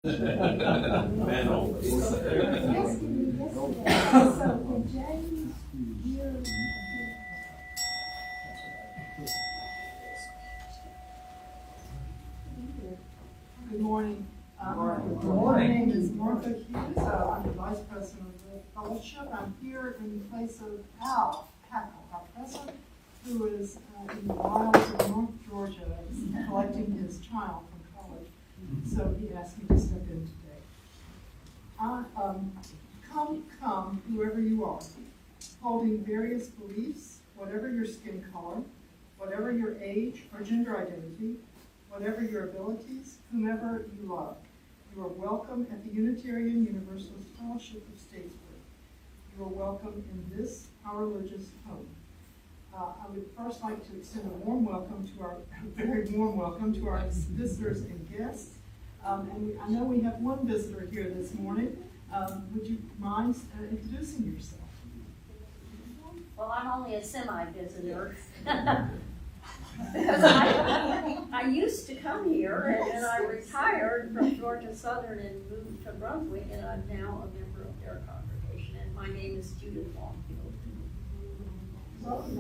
Man always. Good morning. Good My name is Martha Hughes. I'm the Vice President of the Fellowship. I'm here in place of Al Hackle, our president, who is in the wilds of North Georgia, collecting his child from college. So he asked me to step in today. Come, whoever you are, holding various beliefs, whatever your skin color, whatever your age or gender identity, whatever your abilities, whomever you love. You are welcome at the Unitarian Universalist Fellowship of Statesboro. You are welcome in this, our religious home. I would first like to extend a very warm welcome to our visitors and guests. And I know we have one visitor here this morning. Would you mind introducing yourself? Well, I'm only a semi-visitor. Because I used to come here, and then I retired from Georgia Southern and moved to Brunswick, and I'm now a member of their congregation. And my name is Judith Longfield. Welcome.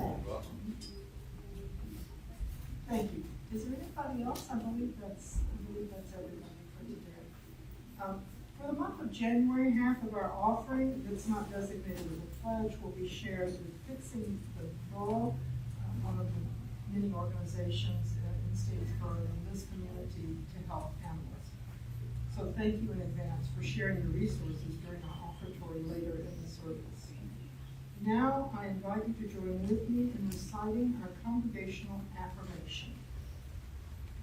Thank you. Is there anybody else? I believe that's everybody for today. For the month of January, half of our offering that's not designated as a pledge will be shared with Fixing the Borough, one of the many organizations in Statesboro and this community to help animals. So thank you in advance for sharing your resources during our offertory later in the service. Now I invite you to join with me in reciting our congregational affirmation.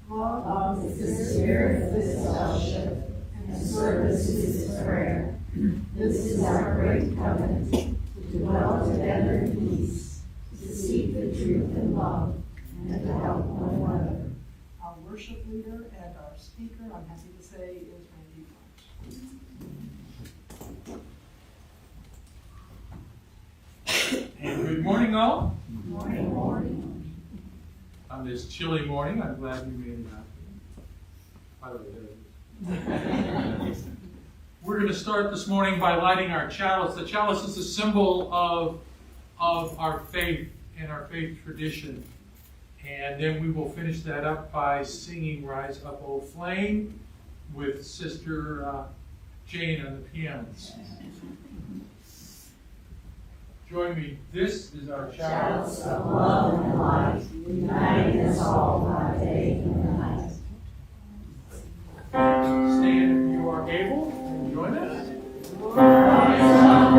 Love is the spirit of this fellowship, and service is its prayer. This is our great covenant, to dwell together in peace, to seek the truth in love, and to help one another. Our worship leader and our speaker, I'm happy to say, is Randy Blasch. And good morning, all. Good morning. On this chilly morning, I'm glad you made it out. By the way, there it is. We're going to start this morning by lighting our chalice. The chalice is a symbol of our faith and our faith tradition. And then we will finish that up by singing Rise Up, O Flame with Sister Jane on the pianos. Join me. This is our chalice of love and light, uniting us all by day and night. Stand if you are able and join us. Rise up, O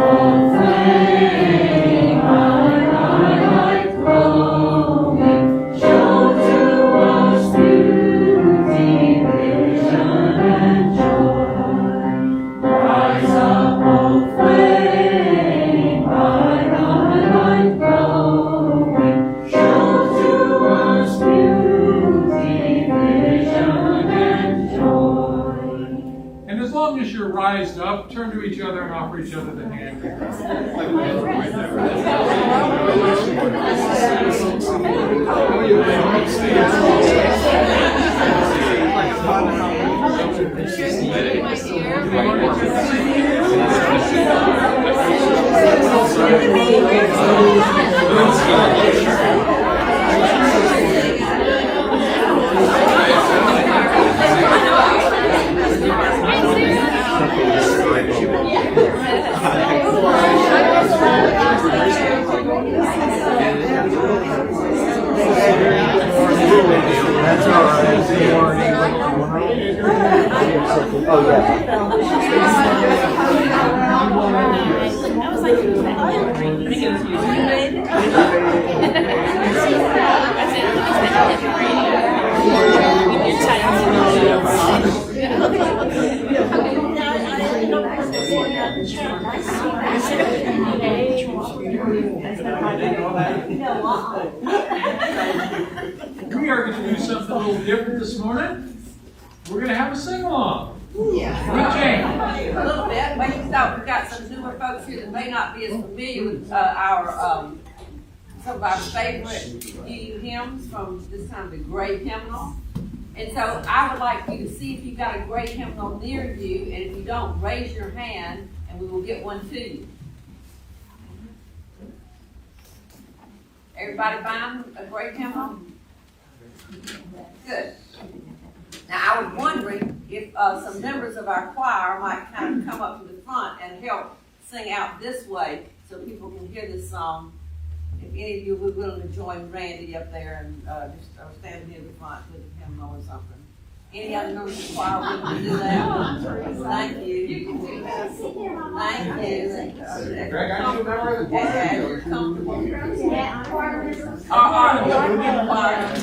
flame, my light glowing, show to us beauty, vision, and joy. Rise up, O flame, my light glowing, show to us beauty, vision, and joy. And as long as you're rised up, turn to each other and offer each other the hand. That's all right. Oh, yeah. I was like, We are going to do something a little different this morning. We're going to have a sing-along. Yeah. With Jane. A little bit. Well, you know, we've got some newer folks here that may not be as familiar with some of our favorite hymns from this time, the Great Hymnal. And so I would like you to see if you've got a great hymnal near you, and if you don't, raise your hand and we will get one to you. Everybody find a great hymnal? Good. Now I was wondering if some members of our choir might kind of come up to the front and help sing out this way so people can hear this song. If any of you would be willing to join Randy up there and just stand near the front with a hymnal or something. Any other members of the choir willing to do that? Thank you. You can do that. Thank you. Greg, are you a member of the choir? And you're comfortable. Yeah, choir members.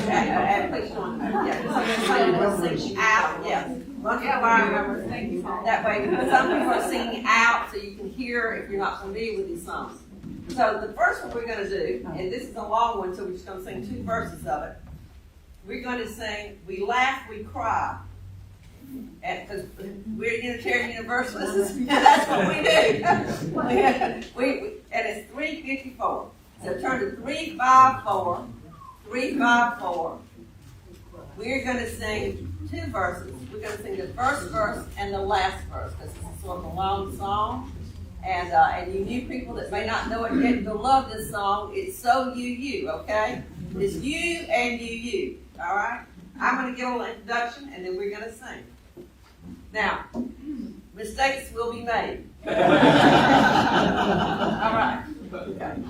And please join me. Yeah, we'll sing out. Yes. Bunch of choir members. That way, some people are singing out so you can hear if you're not familiar with these songs. So the first one we're going to do, and this is a long one, so we're just going to sing 2 verses of it. We're going to sing, "We Laugh, We Cry." Because we're Unitarian Universalists, that's what we do. And it's 354. So turn to 354, 354. We're going to sing 2 verses. We're going to sing the first verse and the last verse, because it's sort of a long song. And you new people that may not know it yet, you'll love this song. It's so you, okay? It's you and you, all right? I'm going to give a little introduction, and then we're going to sing. Now, mistakes will be made. All right. Okay.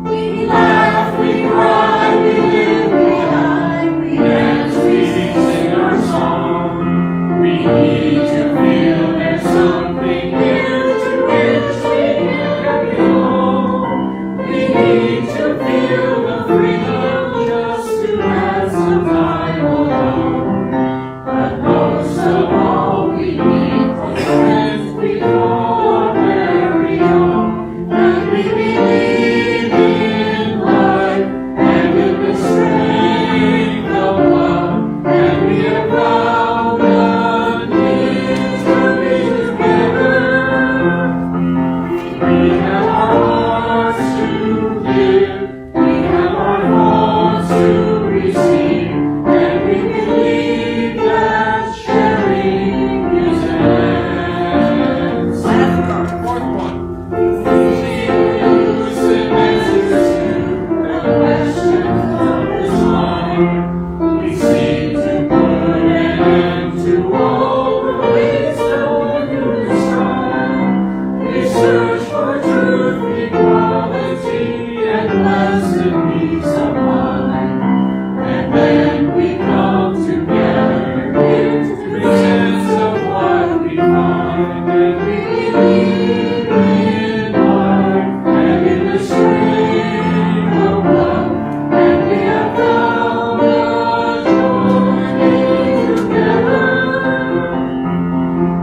We laugh, we cry, we live, we die, we dance, we sing our song. We need to feel there's something new to which we can belong. We need to feel the freedom just to have some time alone. But most of all, we need for friends we call our very own. And we believe in life and in the strength of love. And we have found a need to be together. We have our hearts to give, we have our thoughts to receive, and we believe that sharing is an Last verse. Fourth one. We seem to put an end to all the wisdom you describe. We search for truth, equality, and blessed peace of mind. And then we come together in presence of what we find. And we believe in life and in the strength of love. And we have found a joy being together.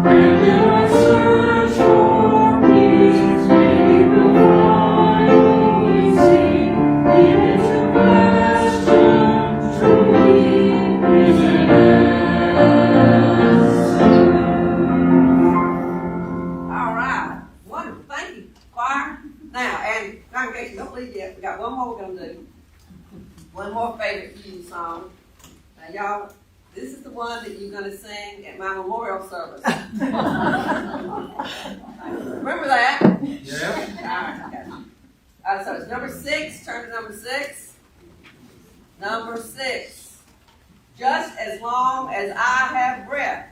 And in our search for peace, maybe we'll find what we seek. Even to question truly is an answer. All right. Wonderful. Thank you, choir. Now, and congregation, don't leave yet. We got one more we're going to do. One more favorite you song. Now, y'all, this is the one that you're going to sing at my memorial service. Remember that? Yeah. All right. Okay. So it's number 6. Turn to number 6. Number 6. Just as long as I have breath.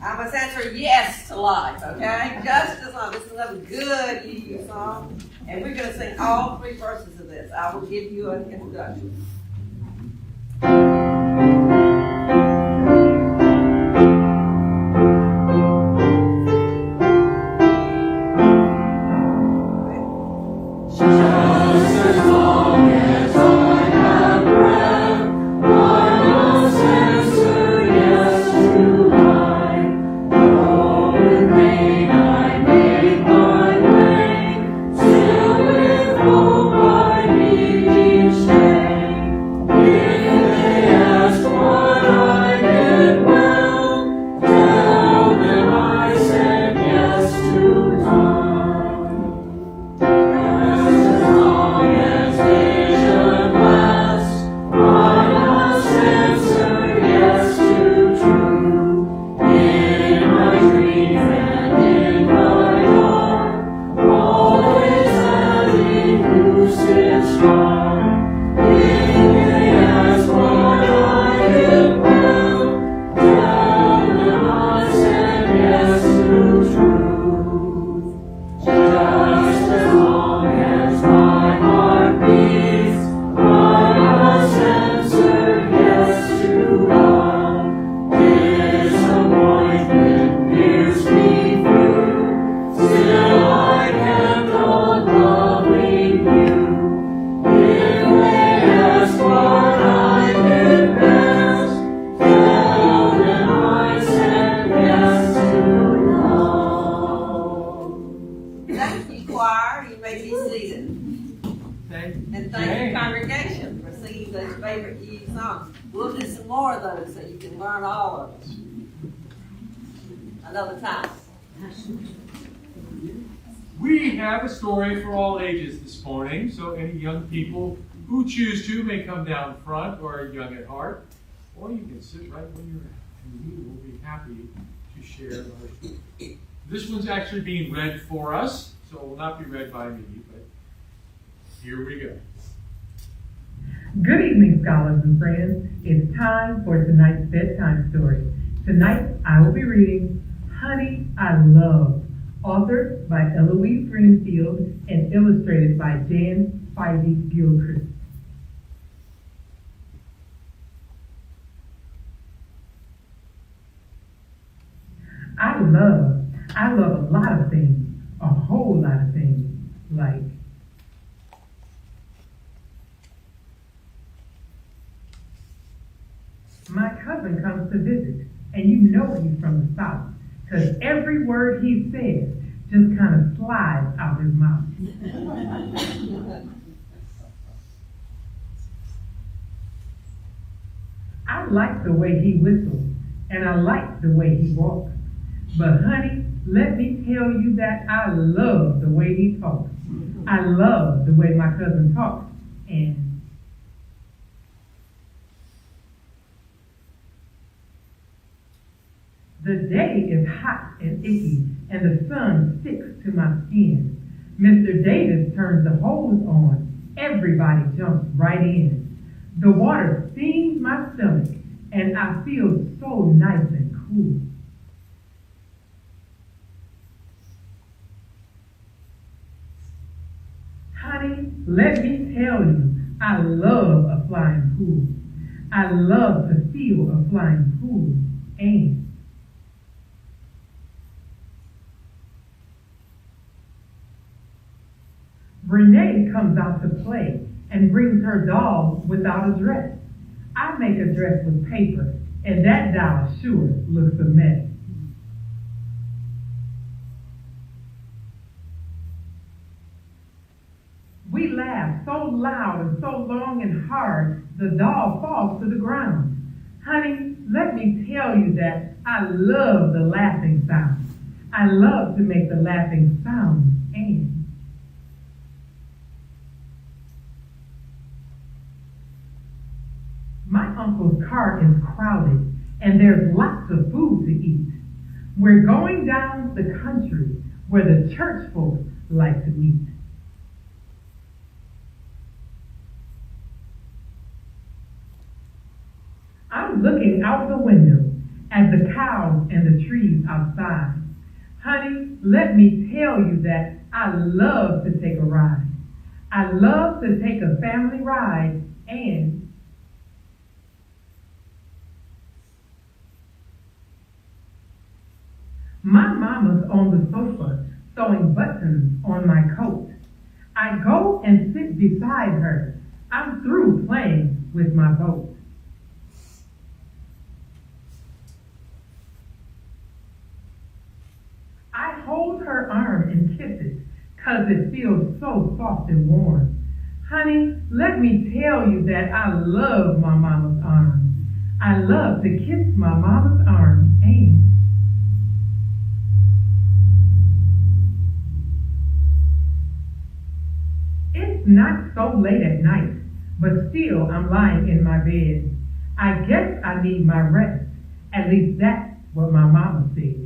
I must answer yes to life, okay? Just as long. This is another good EU song. And we're going to sing all 3 verses of this. I will give you an introduction. Just as long as I have breath, I must answer yes to life. Though in vain I make my way, still with hope I meet each day. song. If they ask what I can prove, tell them I said yes to truth. Just as long as my heart beats, I must answer yes to God. Disappointment pierced me through, still I kept on loving you. If they ask what I did best, tell them I said yes to love. Thank you, choir. You may be seated. And thank you, congregation, for singing those favorite you songs. We'll do some more of those so you can learn all of them another time. We have a story for all ages this morning, so any young people who choose to may come down front or are young at heart, or you can sit right where you're at, and we will be happy to share our story. This one's actually being read for us, so it will not be read by me, but here we go. Good evening, scholars and friends. It's time for tonight's bedtime story. Tonight, I will be reading Honey, I Love, authored by Eloise Greenfield and illustrated by Jan Spivey Gilchrist. I love a lot of things, a whole lot of things, like my cousin comes to visit, and you know he's from the South, because every word he says just kind of slides out his mouth. I like the way he whistles, and I like the way he walks. But honey, let me tell you that I love the way he talks. I love the way my cousin talks, and the day is hot and icky, and the sun sticks to my skin. Mr. Davis turns the hose on. Everybody jumps right in. The water stings my stomach, and I feel so nice and cool. Honey, let me tell you, I love a flying pool. I love to feel a flying pool, and Renee comes out to play and brings her doll without a dress. I make a dress with paper, and that doll sure looks a mess. We laugh so loud and so long and hard, the doll falls to the ground. Honey, let me tell you that I love the laughing sound. I love to make the laughing sound, and my uncle's car is crowded, and there's lots of food to eat. We're going down the country where the church folks like to meet. I'm looking out the window at the cows and the trees outside. Honey, let me tell you that I love to take a ride. I love to take a family ride, and my mama's on the sofa sewing buttons on my coat. I go and sit beside her. I'm through playing with my boat. I hold her arm and kiss it, 'cause it feels so soft and warm. Honey, let me tell you that I love my mama's arm. I love to kiss my mama's arm, and it's not so late at night, but still I'm lying in my bed. I guess I need my rest. At least that's what my mama said.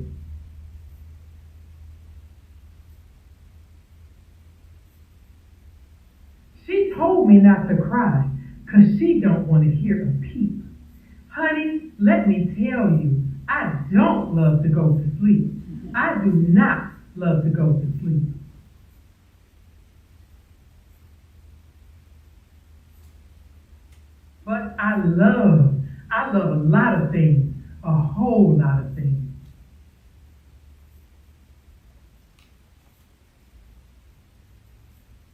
She told me not to cry, 'cause she don't want to hear a peep. Honey, let me tell you, I don't love to go to sleep. I do not love to go to sleep. But I love a lot of things, a whole lot of things.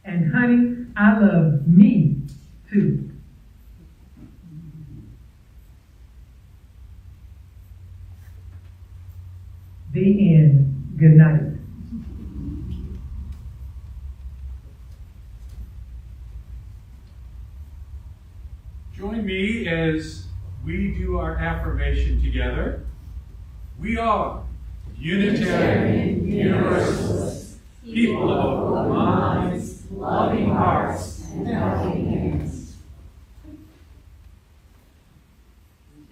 And honey, I love me too. The end. Good night. Join me as we do our affirmation together. We are Unitarian, Universalist, people of open minds, loving hearts, and helping hands. We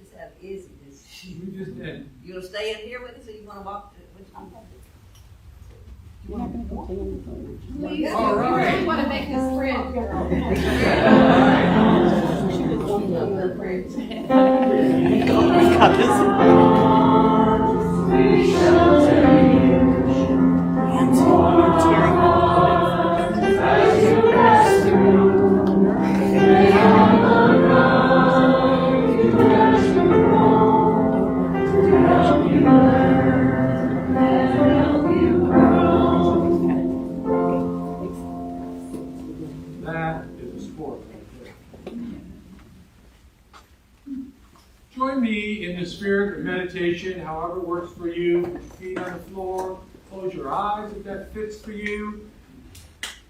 just have Izzy this. We just did. You gonna stay in here with us, or you wanna walk to, which one? Please, All right. we want to make his friend girl. We shall change into as you pass through. May on the road you as you roll, to help you learn and help you grow. That is a sport right there. Join me in the spirit of meditation, however it works for you. Put your feet on the floor, close your eyes if that fits for you.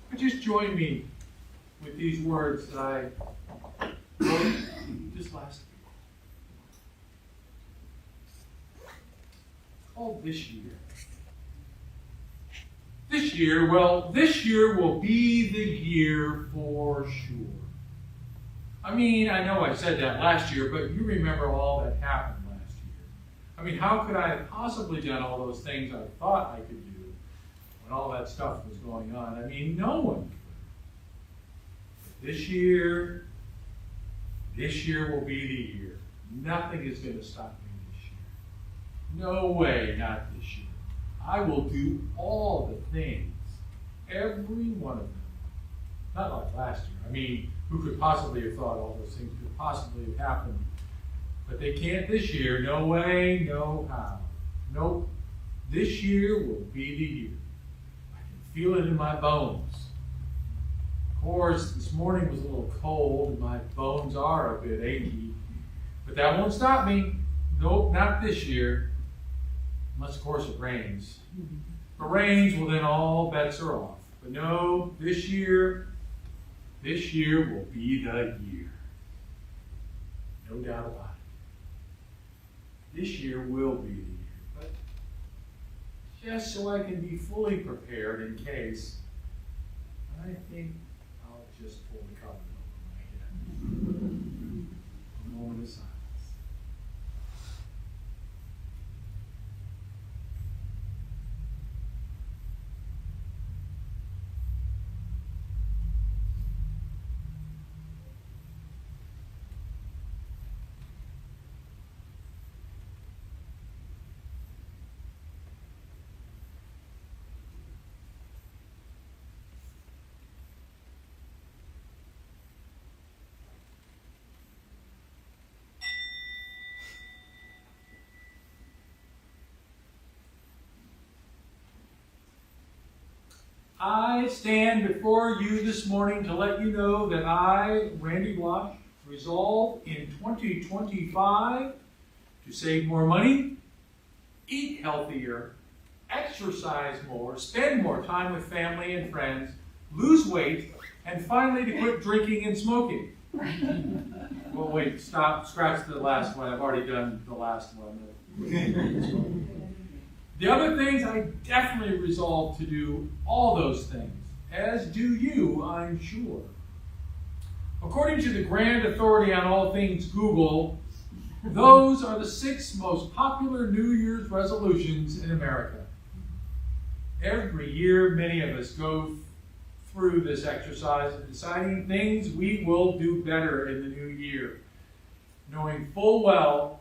But just join me with these words that I wrote just last week. It's called This Year. This year, well, this year will be the year for sure. I mean, I know I said that last year, but you remember all that happened last year. I mean, how could I have possibly done all those things I thought I could do when all that stuff was going on? I mean, no one could. But this year will be the year. Nothing is going to stop me this year. No way, not this year. I will do all the things, every one of them. Not like last year. I mean, who could possibly have thought all those things could possibly have happened? But they can't this year. No way, no how. Nope. This year will be the year. I can feel it in my bones. Of course, this morning was a little cold and my bones are a bit achy. But that won't stop me. Nope, not this year. Unless, of course, it rains. If it rains, well, then all bets are off. But no, this year will be the year. No doubt about it. This year will be the year. But just so I can be fully prepared in case, I think I'll just pull the cover over my head. A moment of silence. I stand before you this morning to let you know that I, Randy Blasch, resolve in 2025 to save more money, eat healthier, exercise more, spend more time with family and friends, lose weight, and finally to quit drinking and smoking. Well, wait, stop, scratch the last one. I've already done the last one. The other things, I definitely resolve to do all those things, as do you, I'm sure. According to the grand authority on all things Google, those are the 6 most popular New Year's resolutions in America. Every year, many of us go through this exercise of deciding things we will do better in the new year, knowing full well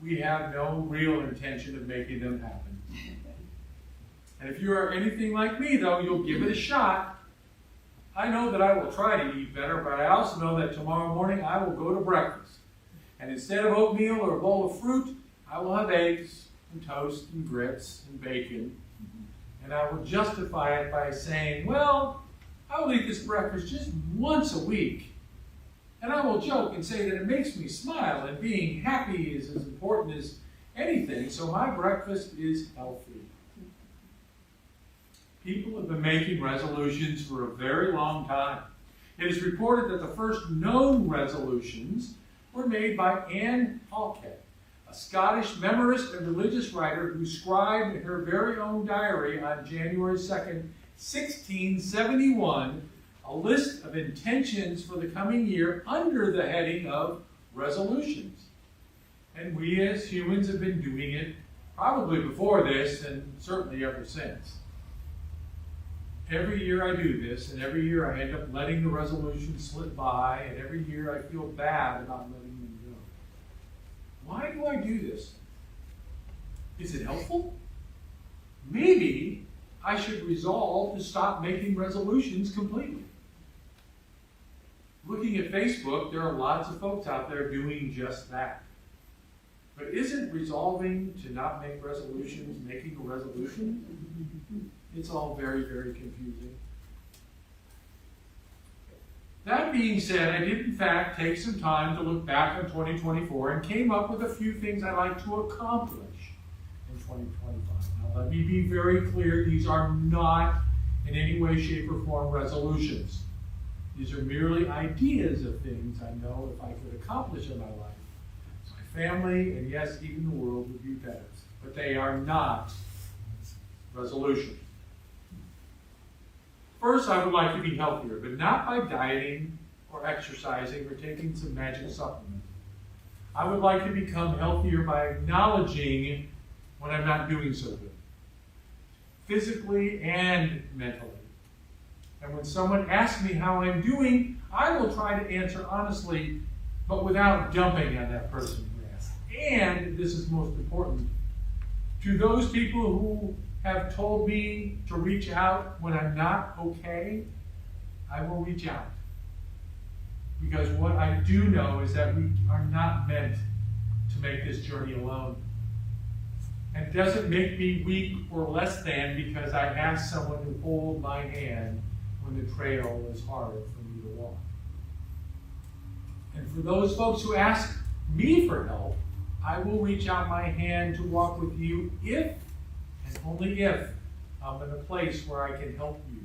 we have no real intention of making them happen. And if you are anything like me, though, you'll give it a shot. I know that I will try to eat better, but I also know that tomorrow morning I will go to breakfast. And instead of oatmeal or a bowl of fruit, I will have eggs and toast and grits and bacon. And I will justify it by saying, well, I will eat this breakfast just once a week. And I will joke and say that it makes me smile, and being happy is as important as anything, so my breakfast is healthy. People have been making resolutions for a very long time. It is reported that the first known resolutions were made by Anne Halkett, a Scottish memorist and religious writer who scribed in her very own diary on January 2nd, 1671, a list of intentions for the coming year under the heading of resolutions. And we as humans have been doing it probably before this and certainly ever since. Every year I do this, and every year I end up letting the resolutions slip by, and every year I feel bad about letting them go. Why do I do this? Is it helpful? Maybe I should resolve to stop making resolutions completely. Looking at Facebook, there are lots of folks out there doing just that. But isn't resolving to not make resolutions making a resolution? It's all very, very confusing. That being said, I did in fact take some time to look back on 2024 and came up with a few things I'd like to accomplish in 2025. Now let me be very clear, these are not in any way, shape, or form resolutions. These are merely ideas of things I know if I could accomplish in my life, my family, and yes, even the world would be better. But they are not resolutions. First, I would like to be healthier, but not by dieting or exercising or taking some magic supplement. I would like to become healthier by acknowledging when I'm not doing so good, physically and mentally. And when someone asks me how I'm doing, I will try to answer honestly, but without dumping on that person who asked. And, this is most important, to those people who have told me to reach out when I'm not okay, I will reach out. Because what I do know is that we are not meant to make this journey alone. And it doesn't make me weak or less than because I ask someone to hold my hand when the trail is hard for me to walk. And for those folks who ask me for help, I will reach out my hand to walk with you if, and only if, I'm in a place where I can help you.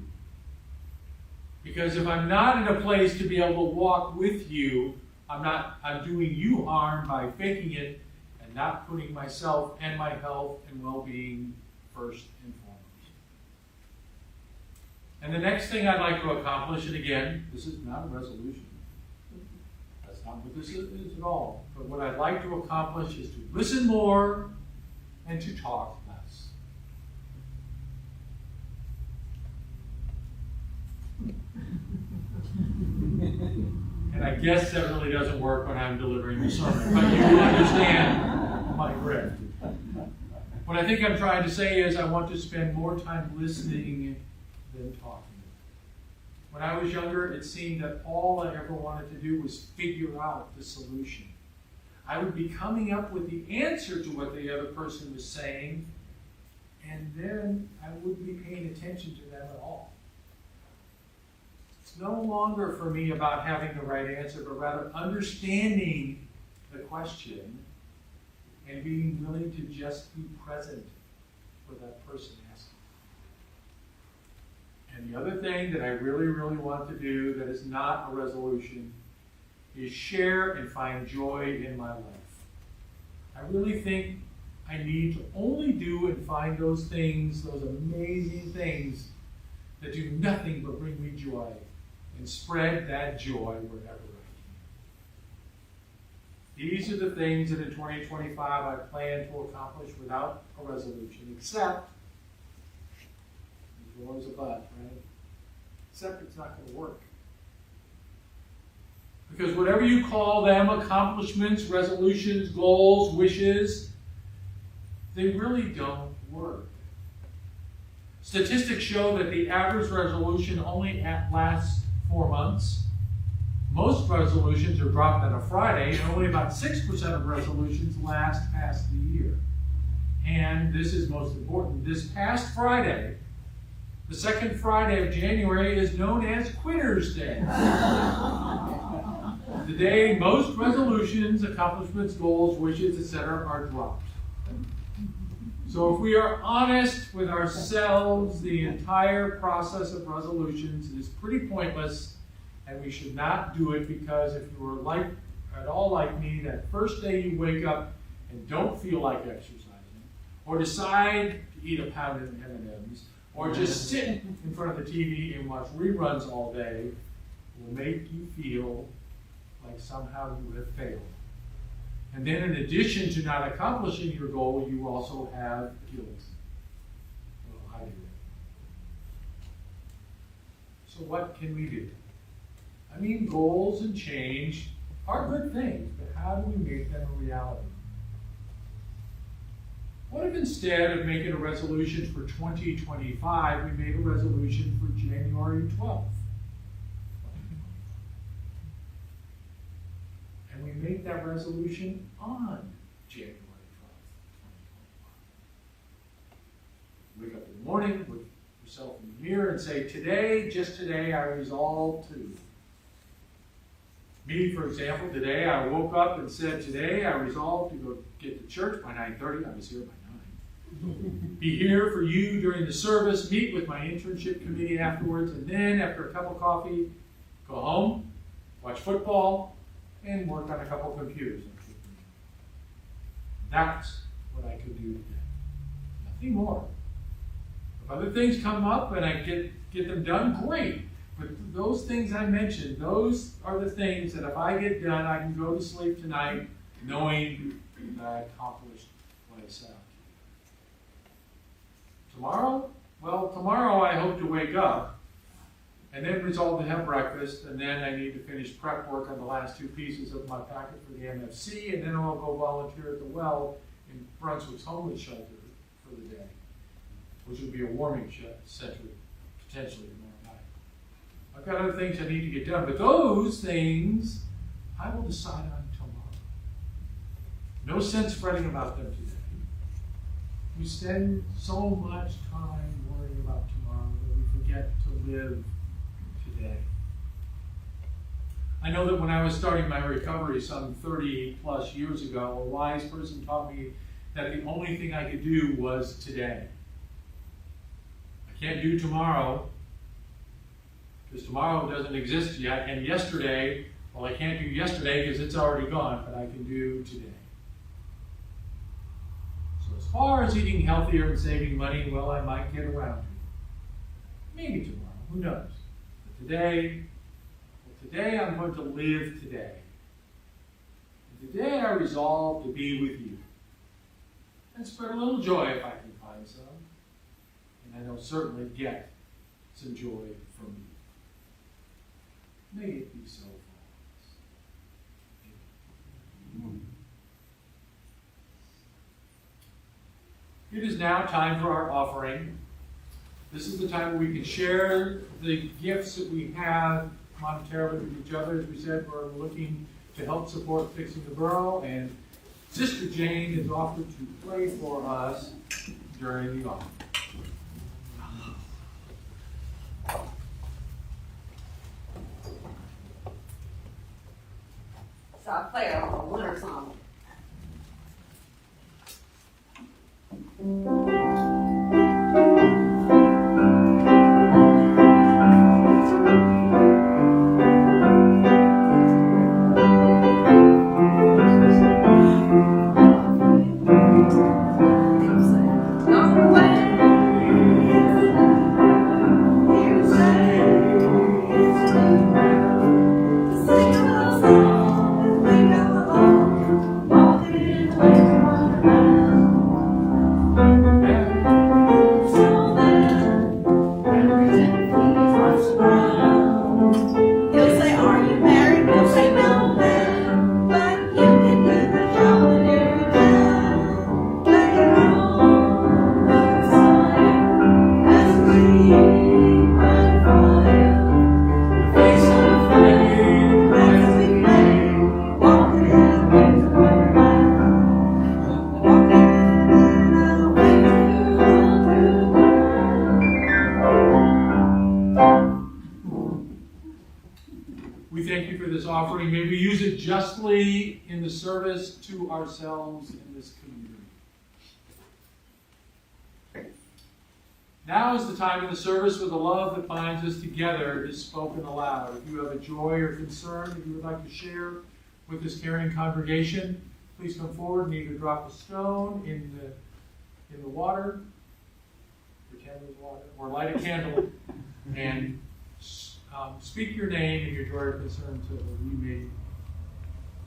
Because if I'm not in a place to be able to walk with you, I'm doing you harm by faking it and not putting myself and my health and well-being first and foremost. And the next thing I'd like to accomplish, and again, this is not a resolution. That's not what this is at all. But what I'd like to accomplish is to listen more and to talk less. And I guess that really doesn't work when I'm delivering the sermon, but you understand my drift. What I think I'm trying to say is I want to spend more time listening than talking. When I was younger, it seemed that all I ever wanted to do was figure out the solution. I would be coming up with the answer to what the other person was saying, and then I wouldn't be paying attention to them at all. It's no longer for me about having the right answer, but rather understanding the question and being willing to just be present for that person asking. And the other thing that I really, really want to do that is not a resolution is share and find joy in my life. I really think I need to only do and find those things, those amazing things that do nothing but bring me joy and spread that joy wherever I can. These are the things that in 2025 I plan to accomplish without a resolution, except, there's always a but, right? except it's not going to work. Because whatever you call them, accomplishments, resolutions, goals, wishes, they really don't work. Statistics show that the average resolution only lasts 4 months. Most resolutions are dropped on a Friday, and only about 6% of resolutions last past the year. And this is most important. This past Friday, the second Friday of January, is known as Quitter's Day. The day most resolutions, accomplishments, goals, wishes, etc. are dropped. So if we are honest with ourselves, the entire process of resolutions is pretty pointless, and we should not do it, because if you are at all like me, that first day you wake up and don't feel like exercising, or decide to eat a pound of M&Ms, or just sit in front of the TV and watch reruns all day, will make you feel like somehow you have failed. And then in addition to not accomplishing your goal, you also have guilt. Well, I do. So what can we do? I mean, goals and change are good things, but how do we make them a reality? What if instead of making a resolution for 2025, we made a resolution for January 12th? And we make that resolution on January 12th, 2025. Wake up in the morning, look yourself in the mirror and say, today, just today, I resolve to. Me, for example, today I woke up and said, today I resolved to go get to church by 9:30. I was here by 9. Be here for you during the service, meet with my internship committee afterwards, and then after a cup of coffee, go home, watch football, and work on a couple of computers. That's what I could do today. Nothing more. If other things come up and I get them done, great. But those things I mentioned, those are the things that if I get done, I can go to sleep tonight knowing that I accomplished what I set out to do. Tomorrow? Well, tomorrow I hope to wake up and then resolve to have breakfast, and then I need to finish prep work on the last 2 pieces of my packet for the MFC, and then I'll go volunteer at the well in Brunswick's homeless shelter for the day, which would be a warming center potentially tomorrow night. I've got other things I need to get done, but those things I will decide on tomorrow. No sense fretting about them today. We spend so much time worrying about tomorrow that we forget to live today. I know that when I was starting my recovery some 30 plus years ago, a wise person taught me that the only thing I could do was today. I can't do tomorrow, because tomorrow doesn't exist yet, and yesterday, well, I can't do yesterday because it's already gone, but I can do today. So as far as eating healthier and saving money, well, I might get around to it. Maybe tomorrow, who knows? But today I'm going to live today. And today I resolve to be with you and spread a little joy if I can find some. And I will certainly get some joy from you. May it be so for us. It is now time for our offering. This is the time where we can share the gifts that we have monetarily with each other. As we said, we're looking to help support Fixing the Borough, and Sister Jane is offered to pray for us during the offering. So I play a winter song. Thank you. We thank you for this offering. May we use it justly in the service to ourselves in this community. Now is the time in the service where the love that binds us together is spoken aloud. If you have a joy or concern that you would like to share with this caring congregation, please come forward and either drop a stone in the water, pretend there's water, or light a candle and speak your name and your joy or concern so that we may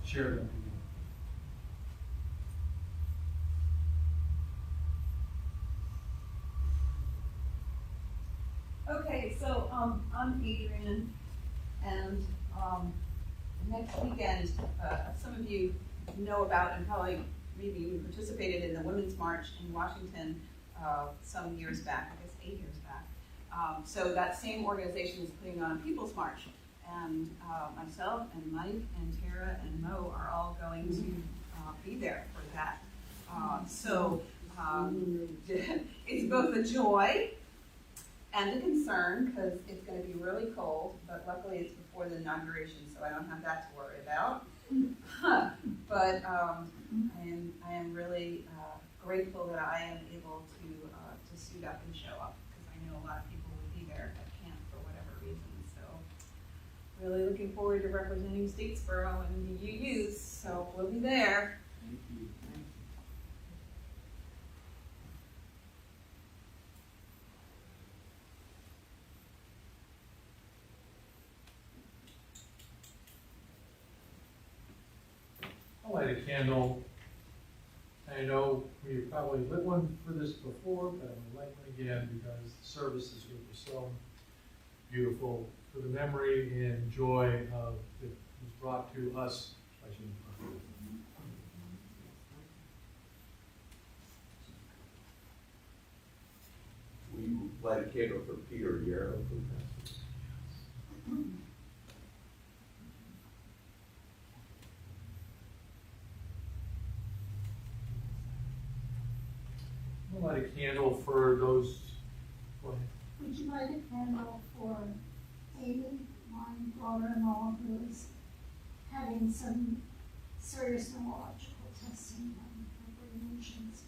share them together. Okay, so I'm Adrian, and next weekend, some of you know about and probably maybe even participated in the Women's March in Washington some years back, I guess 8 years back. So that same organization is putting on a People's March, and myself and Mike and Tara and Mo are all going to be there for that. It's both a joy and a concern because it's going to be really cold, but luckily it's before the inauguration, so I don't have that to worry about. But I am really grateful that I am able to suit up and show up because I know a lot of people will be there that can't for whatever reason. So really looking forward to representing Statesboro and the UUs. So we'll be there. Thank you. I'll light a candle. I know we've probably lit one for this before, but I'm going to light one again because the services were so beautiful for the memory and joy of that was brought to us by Universalist. Will you light a candle for Peter Yarrow? I'll light a candle for those. Go ahead. Would you light a candle for Amy, my daughter-in-law, who is having some serious neurological testing on her emotions?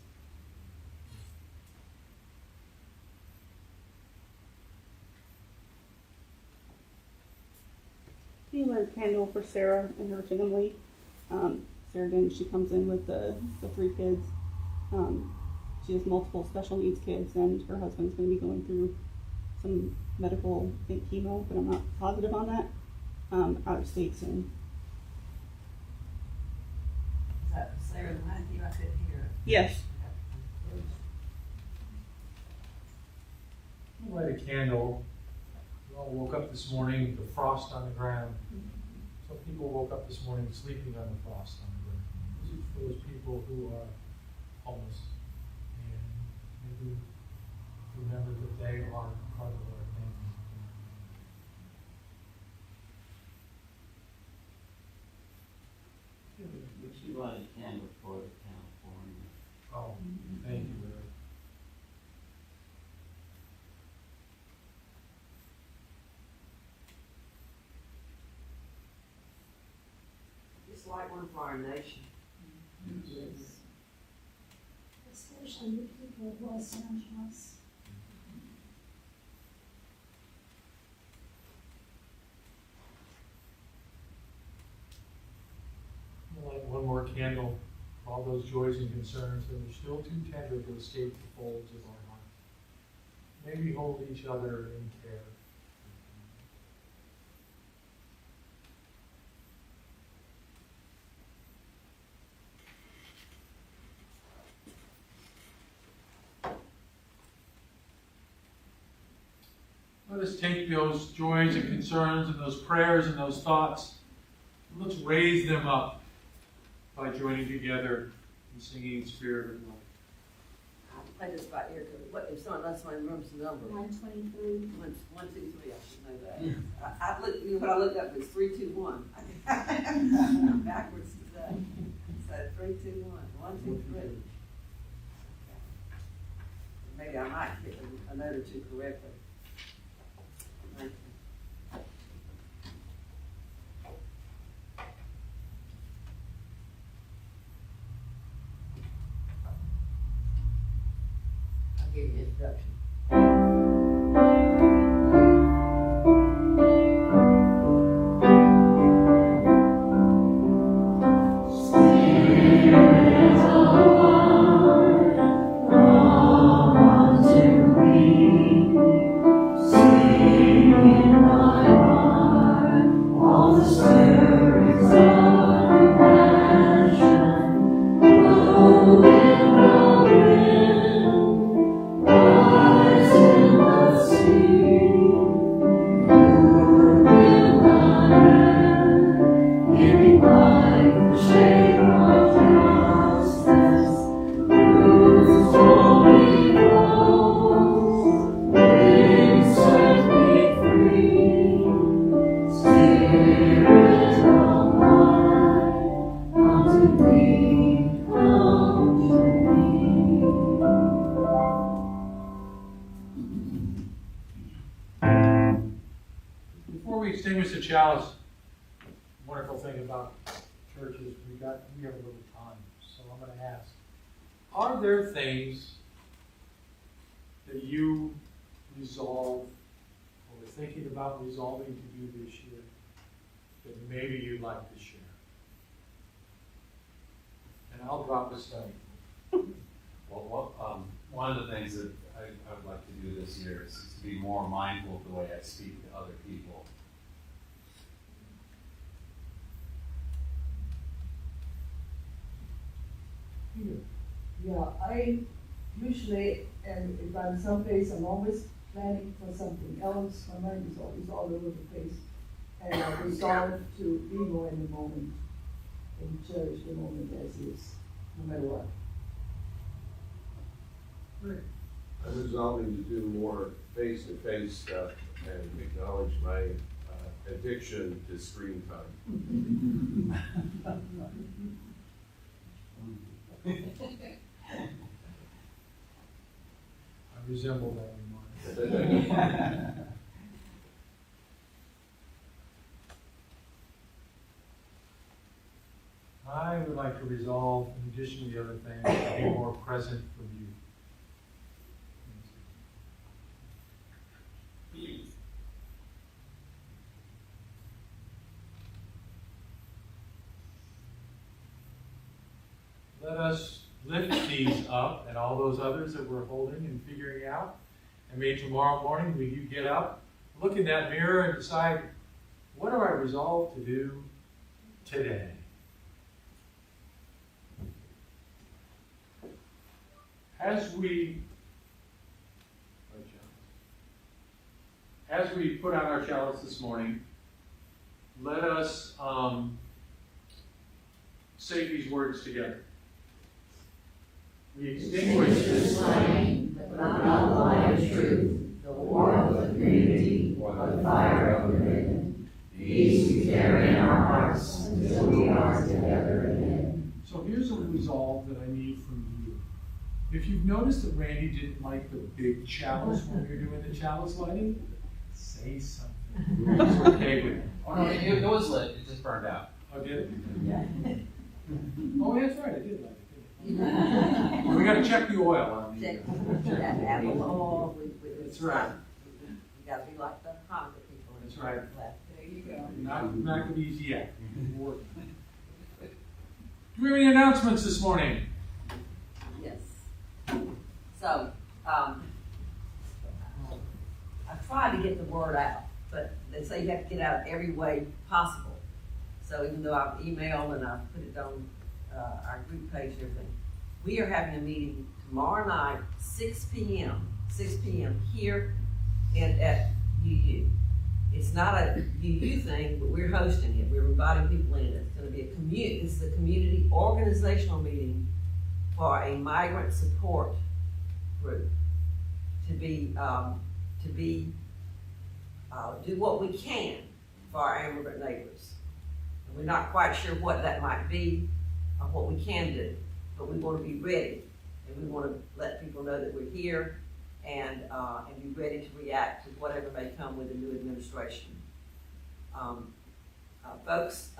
Can you light a candle for Sarah and her family? Sarah, again, she comes in with the 3 kids. She has multiple special needs kids, and her husband's going to be going through some medical, I think chemo, but I'm not positive on that, out of state soon. Is that Sarah and Matthew? I couldn't hear. Yes. I'll light a candle. We all woke up this morning with the frost on the ground. Some people woke up this morning sleeping on the frost on the ground. These are for those people who are homeless. And maybe remember that they are part of our family. Would you light a candle for California? Oh, thank you, Larry. Just like one for our nation. Especially the people of Los Angeles. I'll light one more candle for all those joys and concerns that are still too tender to escape the folds of our heart. May we hold each other in care. Let us take those joys and concerns and those prayers and those thoughts, and let's raise them up by joining together and singing Spirit of Life. I just got here because what if someone else remembers the number? 123. 1, 2, 3. I should know that. I looked. What I looked up was 3, 2, 1. I'm backwards today. So 3, 2, 1. 1, 2, 3. Maybe I might get a note or two correctly. Thank you. introduction. Before we extinguish the chalice, wonderful thing about church is we have a little time. So I'm going to ask, are there things that you resolve or were thinking about resolving to do this year that maybe you'd like to share? And I'll drop a study. Well, one of the things that I would like to do this year is to be more mindful of the way I speak to other people. Yeah, I usually, and if I'm someplace, I'm always planning for something else. My mind is always all over the place. And I resolve to be more in the moment and cherish the moment as is, no matter what. I'm resolving to do more face-to-face stuff and acknowledge my addiction to screen time. I resemble that remark. I would like to resolve, in addition to the other things, to be more present for you. Let us lift these up and all those others that we're holding and figuring out. And maybe tomorrow morning when you get up, look in that mirror and decide, what do I resolve to do today? As we put out our chalice this morning, let us say these words together. We extinguish this flame, but not the light of truth, the warmth of community, or the fire of commitment. These we carry in our hearts until we are together again. So here's a resolve that I need from you. If you've noticed that Randy didn't like the big chalice when we were doing the chalice lighting, say something. He's okay with it. Oh no, it was lit, it just burned out. Oh, did it? Yeah. Oh, that's right, I did like it. We got to check the oil on the. That's right. You gotta be like the Hanukkah people. That's right. There you go. Not these yet. Do we have any announcements this morning? Yes. So, I tried to get the word out, but they say you have to get out every way possible. So even though I've emailed and I've put it on our group page and everything, we are having a meeting tomorrow night, 6 p.m. here at UU. It's not a UU thing, but we're hosting it. We're inviting people in. It's going to be this is a community organizational meeting for a migrant support group to do what we can for our immigrant neighbors. And we're not quite sure what that might be or what we can do, but we want to be ready, and we want to let people know that we're here and be ready to react to whatever may come with the new administration. Folks,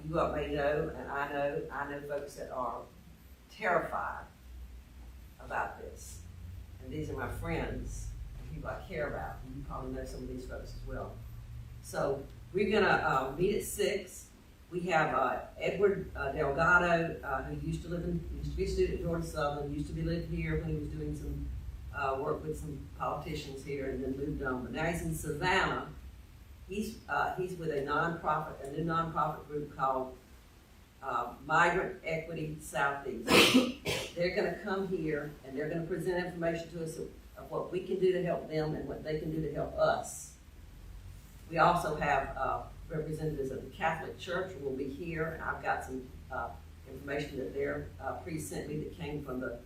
you all may know, and I know folks that are terrified about this. And and these are my friends, and people I care about, and you probably know some of these folks as well. So we're gonna meet at 6. We have Edward Delgado, who used to be a student at Georgia Southern, used to be living here when he was doing some work with some politicians here, and then moved on. But now he's in Savannah. He's with a new nonprofit group called Migrant Equity Southeast. They're going to come here and they're going to present information to us of what we can do to help them and what they can do to help us. We also have representatives of the Catholic Church who will be here. I've got some information that their priest sent me that came from the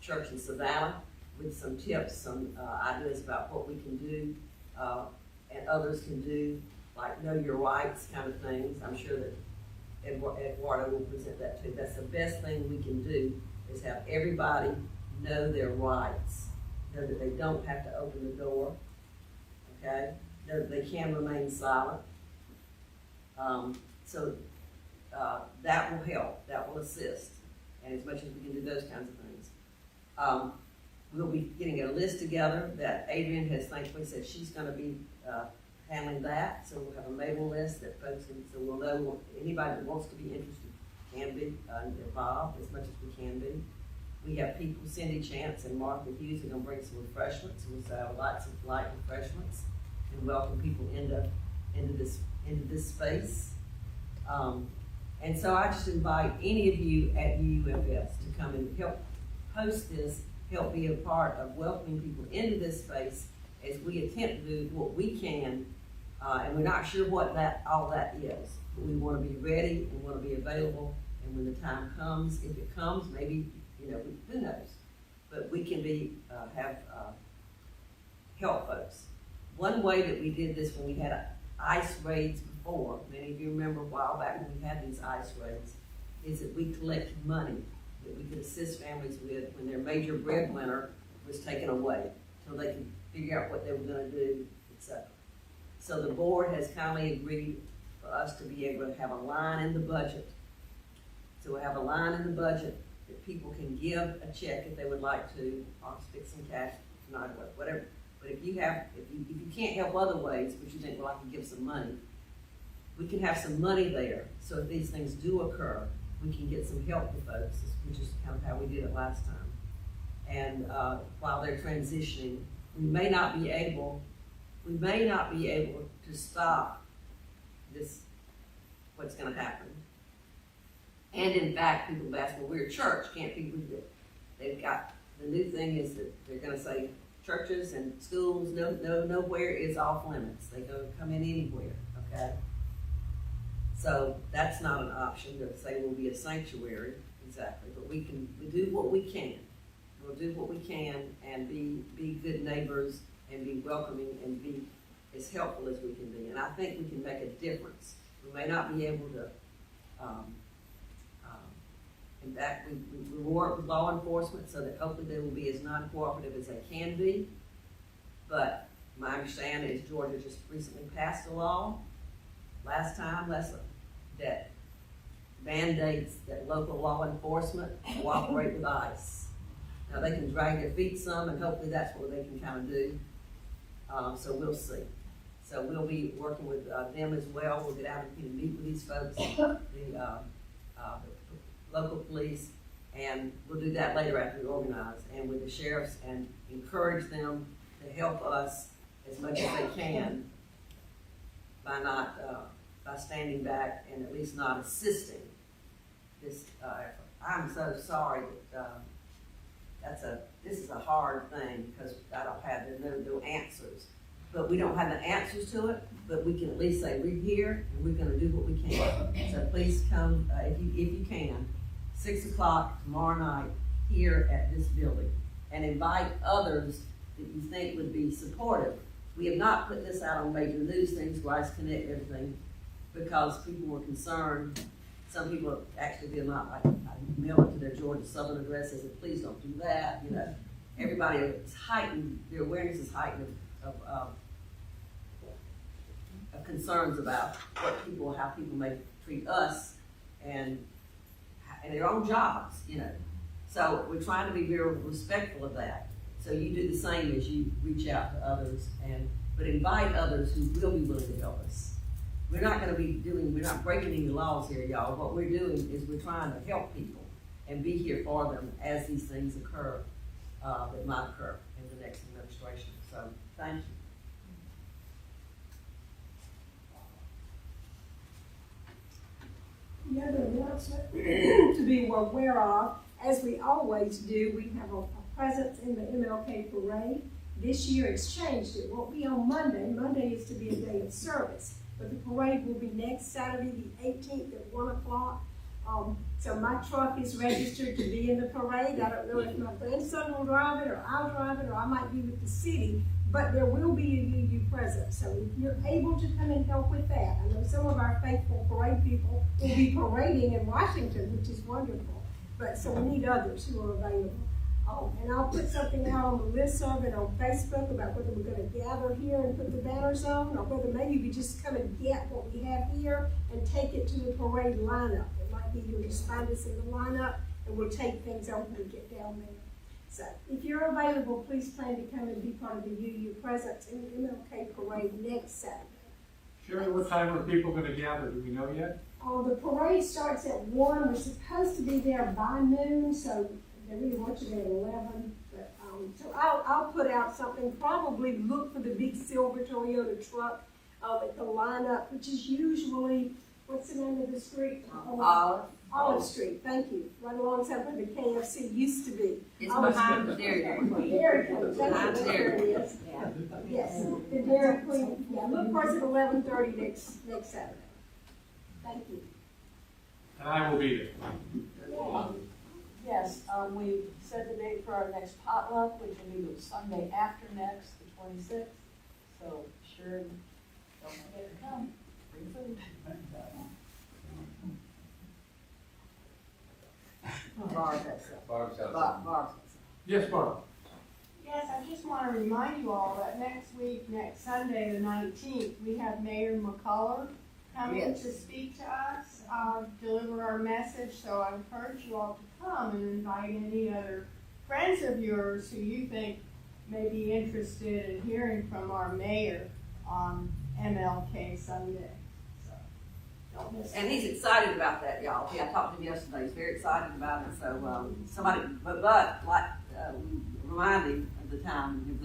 church in Savannah with some tips, some ideas about what we can do and others can do, like know your rights kind of things. I'm sure that Eduardo will present that too. That's the best thing we can do, is have everybody know their rights, know that they don't have to open the door, okay? Know that they can remain silent. So that will help, that will assist, and as much as we can do those kinds of things. We'll be getting a list together that Adrian has thankfully said she's going to be handling that. So we'll have a mailing list that folks can, so we'll know anybody that wants to be interested can be involved as much as we can be. We have people, Cindy Chance and Martha Hughes, are going to bring some refreshments. We'll sell lots of light refreshments and welcome people into this space. And so I just invite any of you at UUFS to come and help host this, help be a part of welcoming people into this space as we attempt to do what we can, and we're not sure what all that is. But we want to be ready and want to be available, and when the time comes, if it comes, maybe, who knows? But we can help folks. One way that we did this when we had ICE raids before, many of you remember a while back when we had these ICE raids, is that we collected money that we could assist families with when their major breadwinner was taken away, so they could figure out what they were going to do, etc. So the board has kindly agreed for us to be able to have a line in the budget. So we have a line in the budget that people can give a check if they would like to, or stick some cash tonight, whatever. But if you can't help other ways, but you think, well, I can give some money, we can have some money there. So if these things do occur, we can get some help to folks, which is kind of how we did it last time. And while they're transitioning, we may not be able to stop this, what's going to happen. And in fact, people have asked, well, we're a church, can't people do it? They've got, the new thing is that they're going to say churches and schools, nowhere is off limits. They go come in anywhere, okay? So that's not an option to say we'll be a sanctuary, exactly, but we do what we can. We'll do what we can and be good neighbors and be welcoming and be as helpful as we can be. And I think we can make a difference. We may not be able to, in fact, we work with law enforcement so that hopefully they will be as non-cooperative as they can be. But my understanding is Georgia just recently passed a law last time, Leslie, that mandates that local law enforcement cooperate with ICE. Now they can drag their feet some, and hopefully that's what they can kind of do. So we'll see. So we'll be working with them as well. We'll get out and meet with these folks, the local police, and we'll do that later after we organize, and with the sheriffs, and encourage them to help us as much as they can by standing back and at least not assisting this effort. I'm so sorry that this is a hard thing because I don't have no answers. But we don't have the answers to it, but we can at least say we're here and we're going to do what we can. So please come, if you can, 6 o'clock tomorrow night here at this building, and invite others that you think would be supportive. We have not put this out on major news things, Rice Connect, everything, because people were concerned. Some people actually did not like mail it to their Georgia Southern address and said, please don't do that. Everybody is heightened, their awareness is heightened of concerns about how people may treat us and their own jobs, So we're trying to be very respectful of that. So you do the same as you reach out to others, but invite others who will be willing to help us. We're not breaking any laws here, y'all. What we're doing is we're trying to help people and be here for them as these things occur, that might occur in the next administration. So, thank you. The other announcement to be aware of, as we always do, we have a presence in the MLK parade. This year it's changed. It won't be on Monday. Monday is to be a day of service. But the parade will be next Saturday, the 18th at 1 o'clock. So my truck is registered to be in the parade. I don't know if my grandson will drive it, or I'll drive it, or I might be with the city. But there will be a UU presence. So if you're able to come and help with that, I know some of our faithful parade people will be parading in Washington, which is wonderful. But so we need others who are available. And I'll put something out on the listserv and on Facebook about whether we're going to gather here and put the banners on, or whether maybe we just come and get what we have here and take it to the parade lineup. It might be you'll just find us in the lineup, and we'll take things over and get down there. So if you're available, please plan to come and be part of the UU presence in the MLK parade next Saturday. Sherry, what time are people going to gather? Do we know yet? The parade starts at 1. We're supposed to be there by noon, so they really want you there at 11. But, so I'll put out something. Probably look for the big silver Toyota truck at the lineup, which is usually, what's the name of the street? Olive Street, thank you. Right alongside where the KFC used to be. It's behind the Dairy Queen. Dairy Queen, that's where it is. Yeah. Yes, the Dairy Queen. Yeah, look for us at 11:30 next Saturday. Thank you. And I will be there. Yes, we set the date for our next potluck, which will be the Sunday after next, the 26th. So sure, don't forget to come. Bring food. Barb's Yes, Barb. Yes, I just want to remind you all that next week, next Sunday, the 19th, we have Mayor McCullough coming to speak to us, deliver our message. So I encourage you all to come and invite any other friends of yours who you think may be interested in hearing from our mayor on MLK Sunday. So don't miss it. And he's excited about that, y'all. Yeah, I talked to him yesterday. He's very excited about it. So but like remind him of the time.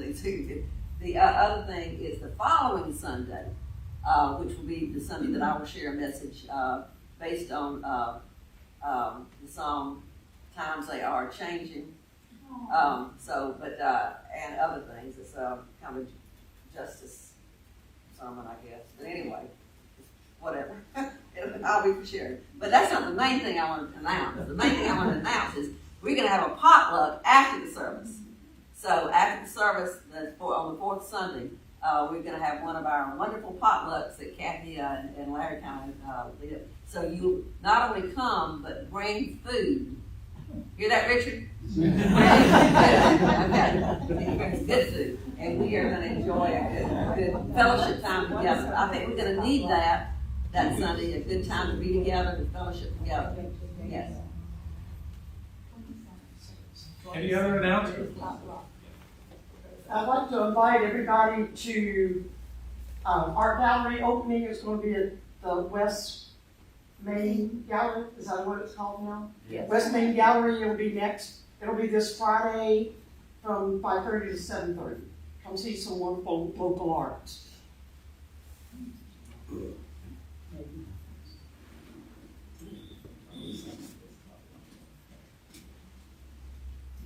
The other thing is the following Sunday, which will be the Sunday that I will share a message based on the song "Times They Are Changing." And other things. It's kind of justice sermon, I guess. But anyway, whatever. I'll be for sure. But that's not the main thing I want to announce. The main thing I want to announce is we're going to have a potluck after the service. So after the service, on the fourth Sunday, we're going to have one of our wonderful potlucks that Kathy and Larry kind of did. So you not only come, but bring food. Hear that, Richard? Okay. Good food. And we are going to enjoy a good fellowship time together. I think we're going to need that Sunday, a good time to be together, to fellowship together. Yes. Any other announcements? I'd like to invite everybody to art gallery opening. It's going to be at the West Main Gallery. Is that what it's called now? Yes. West Main Gallery. It'll be this Friday from 5:30 to 7:30. Come see some wonderful local art.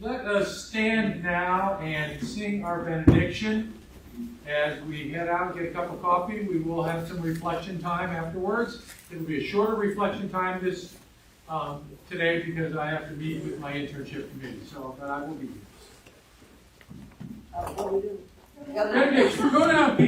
Let us stand now and sing our benediction. As we head out and get a cup of coffee, we will have some reflection time afterwards. It will be a shorter reflection time today because I have to meet with my internship committee. But I will be here. Benediction. Go down, Pete.